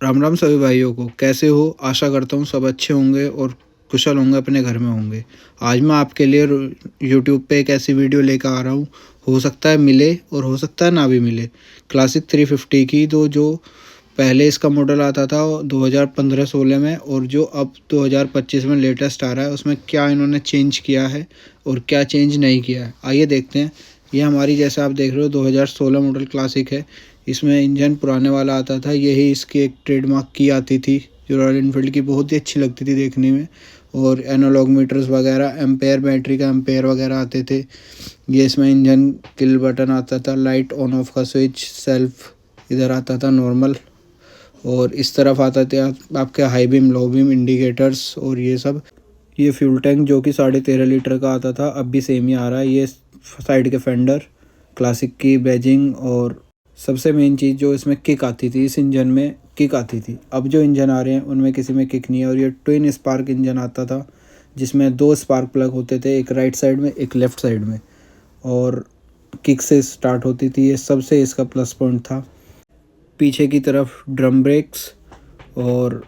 राम राम सभी भाइयों को। कैसे हो? आशा करता हूँ सब अच्छे होंगे और कुशल होंगे, अपने घर में होंगे। आज मैं आपके लिए यूट्यूब पे एक ऐसी वीडियो लेकर आ रहा हूँ, हो सकता है मिले और हो सकता है ना भी मिले। क्लासिक 350 की, तो जो पहले इसका मॉडल आता था 2015-16 में, और जो अब 2025 में लेटेस्ट आ रहा है, उसमें क्या इन्होंने चेंज किया है और क्या चेंज नहीं किया है, आइए देखते हैं। ये हमारी, जैसे आप देख रहे हो, 2016 मॉडल क्लासिक है। इसमें इंजन पुराने वाला आता था, यही इसकी एक ट्रेडमार्क की आती थी, जो रॉयल इनफील्ड की बहुत ही अच्छी लगती थी देखने में। और एनालॉग मीटर्स वगैरह, एम्पेयर, बैटरी का एम्पेयर वगैरह आते थे। ये इसमें इंजन किल बटन आता था, लाइट ऑन ऑफ का स्विच, सेल्फ इधर आता था नॉर्मल, और इस तरफ आता थे आपके high beam, low beam indicators और ये सब। ये फ्यूल टैंक जो कि 13.5 लीटर का आता था, अब भी सेम ही आ रहा है। ये साइड के फेंडर, क्लासिक की बैजिंग, और सबसे मेन चीज़ जो इसमें किक आती थी, इस इंजन में किक आती थी। अब जो इंजन आ रहे हैं उनमें किसी में किक नहीं है। और ये ट्विन स्पार्क इंजन आता था, जिसमें 2 स्पार्क प्लग होते थे, एक राइट साइड में एक लेफ़्ट साइड में, और किक से स्टार्ट होती थी। ये सबसे इसका प्लस पॉइंट था। पीछे की तरफ ड्रम ब्रेक्स और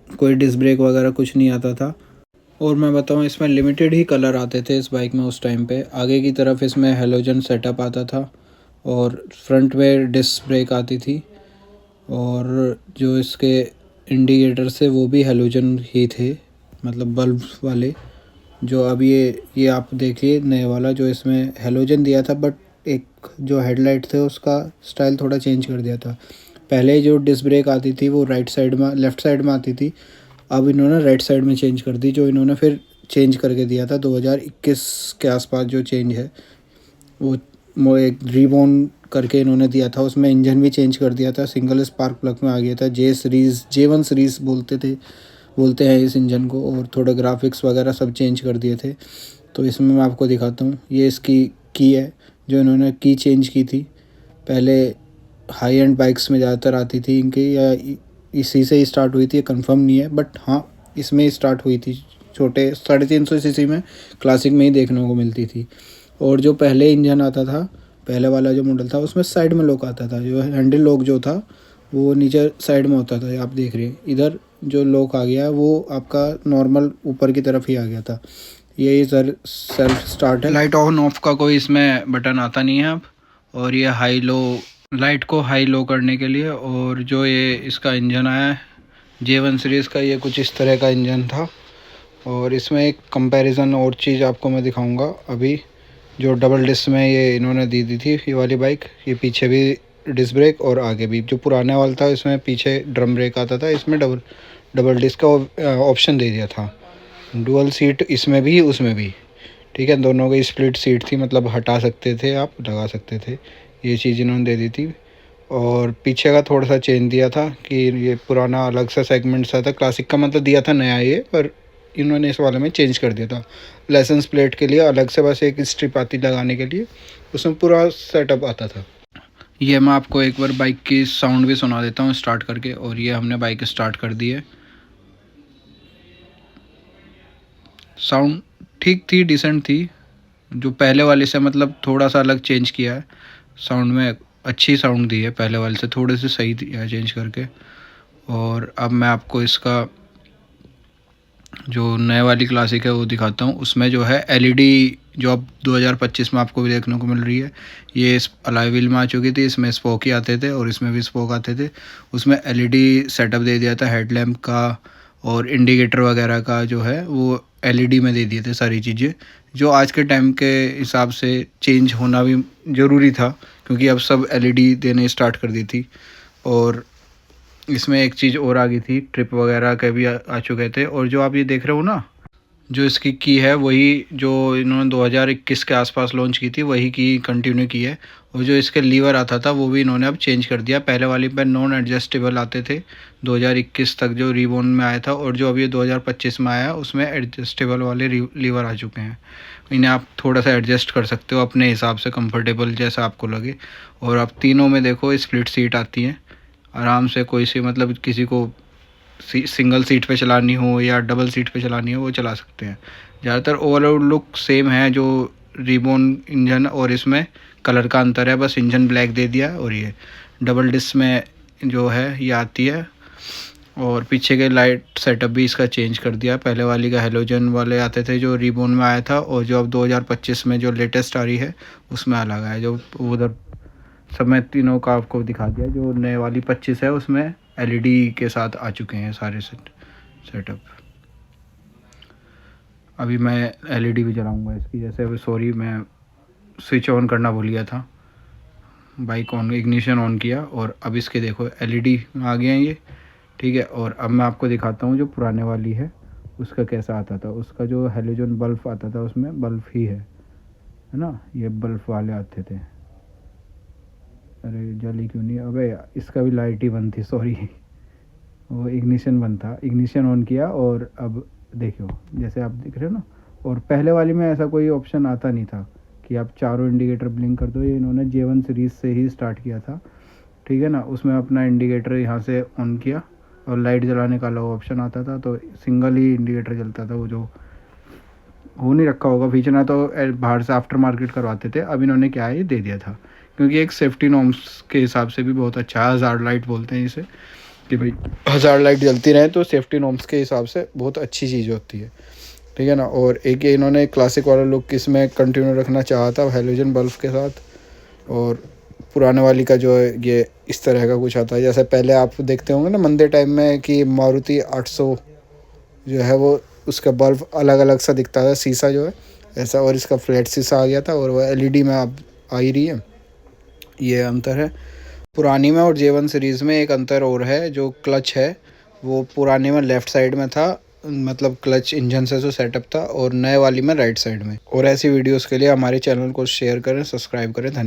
कोई डिस्क ब्रेक वगैरह कुछ नहीं आता था। और मैं बताऊं, इसमें लिमिटेड ही कलर आते थे इस बाइक में उस टाइम पे। आगे की तरफ इसमें हेलोजन सेटअप आता था, और फ्रंट में डिस्क ब्रेक आती थी, और जो इसके इंडिकेटर से वो भी हेलोजन ही थे, मतलब बल्ब वाले। जो अब ये आप देखिए नए वाला, जो इसमें हेलोजन दिया था, बट एक जो हेडलाइट थे उसका स्टाइल थोड़ा चेंज कर दिया था। पहले जो डिस्क ब्रेक आती थी वो राइट साइड में, लेफ़्ट साइड में आती थी, अब इन्होंने राइट साइड में चेंज कर दी। जो इन्होंने फिर चेंज करके दिया था 2021 के आसपास, जो चेंज है वो एक रीबोन करके इन्होंने दिया था। उसमें इंजन भी चेंज कर दिया था, सिंगल स्पार्क प्लग में आ गया था। J1 सीरीज़ बोलते हैं इस इंजन को। और थोड़े ग्राफिक्स वगैरह सब चेंज कर दिए थे। तो इसमें मैं आपको दिखाता हूँ, ये इसकी की है, जो इन्होंने की चेंज की थी। पहले हाई एंड बाइक्स में ज़्यादातर आती थी इनकी, या इसी से ही स्टार्ट हुई थी, कंफर्म नहीं है, बट हाँ इसमें स्टार्ट हुई थी। छोटे 350 सीसी में क्लासिक में ही देखने को मिलती थी। और जो पहले इंजन आता था, पहले वाला जो मॉडल था, उसमें साइड में लॉक आता था। जो हैंडल लॉक जो था वो नीचे साइड में होता था, आप देख रहे हैं। इधर जो लॉक आ गया वो आपका नॉर्मल ऊपर की तरफ ही आ गया था। ये सर सेल्फ स्टार्ट है। लाइट ऑन ऑफ का कोई इसमें बटन आता नहीं है अब। और ये हाई लो, लाइट को हाई लो करने के लिए। और जो ये इसका इंजन आया है J1 सीरीज़ का, ये कुछ इस तरह का इंजन था। और इसमें एक कंपैरिजन और चीज़ आपको मैं दिखाऊंगा अभी। जो डबल डिस्क में ये इन्होंने दी थी ये वाली बाइक, ये पीछे भी डिस्क ब्रेक और आगे भी। जो पुराने वाला था इसमें पीछे ड्रम ब्रेक आता था, इसमें डबल डिस्क का ऑप्शन दे दिया था। डुअल सीट इसमें भी उसमें भी, ठीक है। दोनों की स्प्लिट सीट थी, मतलब हटा सकते थे आप, लगा सकते थे। ये चीज़ इन्होंने दे दी थी। और पीछे का थोड़ा सा चेंज दिया था कि ये पुराना अलग सा सेगमेंट सा था, क्लासिक का मतलब दिया था नया ये, पर इन्होंने इस वाले में चेंज कर दिया था। लाइसेंस प्लेट के लिए अलग से बस एक स्ट्रिप आती लगाने के लिए, उसमें पूरा सेटअप आता था। ये मैं आपको एक बार बाइक की साउंड भी सुना देता हूँ स्टार्ट करके। और ये हमने बाइक स्टार्ट कर दी है। साउंड ठीक थी, डिसेंट थी। जो पहले वाले से मतलब थोड़ा सा अलग चेंज किया है साउंड में, अच्छी साउंड दी है पहले वाले से, थोड़े से सही दिया है चेंज करके। और अब मैं आपको इसका जो नए वाली क्लासिक है वो दिखाता हूँ। उसमें जो है एलईडी, जो अब 2025 में आपको भी देखने को मिल रही है, ये इस अलॉय व्हील में आ चुकी थी। इसमें स्पोक ही आते थे और इसमें भी स्पोक आते थे। उसमें एलईडी सेटअप दे दिया था हेडलैम्प का, और इंडिकेटर वगैरह का जो है वो एलईडी में दे दिए थे सारी चीज़ें, जो आज के टाइम के हिसाब से चेंज होना भी ज़रूरी था, क्योंकि अब सब एलईडी देने स्टार्ट कर दी थी। और इसमें एक चीज़ और आ गई थी, ट्रिप वगैरह के भी आ चुके थे। और जो आप ये देख रहे हो ना, जो इसकी की है वही जो इन्होंने 2021 के आसपास लॉन्च की थी, वही की कंटिन्यू की है। और जो इसके लीवर आता था वो भी इन्होंने अब चेंज कर दिया। पहले वाली पे नॉन एडजस्टेबल आते थे 2021 तक, जो रिबॉन में आया था। और जो अभी 2025 में आया उसमें एडजस्टेबल वाले लीवर आ चुके हैं। इन्हें आप थोड़ा सा एडजस्ट कर सकते हो अपने हिसाब से, कंफर्टेबल जैसा आपको लगे। और अब तीनों में देखो स्प्लिट सीट आती हैं आराम से। कोई सी मतलब किसी को सिंगल सीट पे चलानी हो या डबल सीट पे चलानी हो वो चला सकते हैं। ज़्यादातर ओवरऑल लुक सेम है, जो रिबॉन इंजन और इसमें कलर का अंतर है, बस इंजन ब्लैक दे दिया। और ये डबल डिस्क में जो है ये आती है और पीछे के लाइट सेटअप भी इसका चेंज कर दिया। पहले वाली का हेलोजन वाले आते थे जो रिबॉन में आया था, और जो अब 2025 में जो लेटेस्ट आ रही है उसमें अलग है। जो उधर सब मैं तीनों का आपको दिखा दिया। जो नए वाली 25 है उसमें एलईडी के साथ आ चुके हैं सारे सेटअप। अभी मैं एलईडी भी जलाऊंगा इसकी। जैसे अभी सॉरी मैं स्विच ऑन करना भूल गया था, बाइक ऑन इग्निशन ऑन किया, और अब इसके देखो एलईडी आ गए हैं ये, ठीक है। और अब मैं आपको दिखाता हूँ जो पुराने वाली है उसका कैसा आता था। उसका जो हेलोजन बल्ब आता था उसमें बल्ब ही है ना, ये बल्ब वाले आते थे। अरे जली क्यों नहीं, अबे इसका भी लाइट ही बंद थी, सॉरी वो इग्निशन बंद था। इग्निशन ऑन किया और अब देखो जैसे आप दिख रहे हो ना। और पहले वाली में ऐसा कोई ऑप्शन आता नहीं था कि आप चारों इंडिकेटर ब्लिंक कर दो। ये इन्होंने J1 सीरीज़ से ही स्टार्ट किया था, ठीक है ना। उसमें अपना इंडिकेटर यहाँ से ऑन किया और लाइट जलाने का अलग ऑप्शन आता था, तो सिंगल ही इंडिकेटर जलता था। वो जो हो नहीं रखा होगा फीचर ना, तो बाहर से आफ्टर मार्केट करवाते थे। अब इन्होंने क्या है ये दे दिया था, क्योंकि एक सेफ्टी नॉर्म्स के हिसाब से भी बहुत अच्छा है। हज़ार्ड लाइट बोलते हैं इसे, कि भाई हज़ार्ड लाइट जलती रहे तो सेफ्टी नॉर्म्स के हिसाब से बहुत अच्छी चीज़ होती है, ठीक है ना। और एक ये इन्होंने क्लासिक वाला लुक इसमें कंटिन्यू रखना चाहा था हेलोजन बल्ब के साथ। और पुराने वाली का जो है ये इस तरह का कुछ आता है। जैसे पहले आप देखते होंगे ना मंदिर टाइम में कि मारुति 800 जो है वो उसका बल्ब अलग अलग सा दिखता था, शीशा जो है ऐसा, और इसका फ्लैट शीशा आ गया था, और वो एलईडी में आप आ ही रही है। ये अंतर है पुरानी में और J1 सीरीज़ में। एक अंतर और है, जो क्लच है वो पुराने में लेफ़्ट साइड में था, मतलब क्लच इंजन से जो सेटअप था, और नए वाली में राइट साइड में। और ऐसी वीडियोस के लिए हमारे चैनल को शेयर करें, सब्सक्राइब करें। धन्यवाद।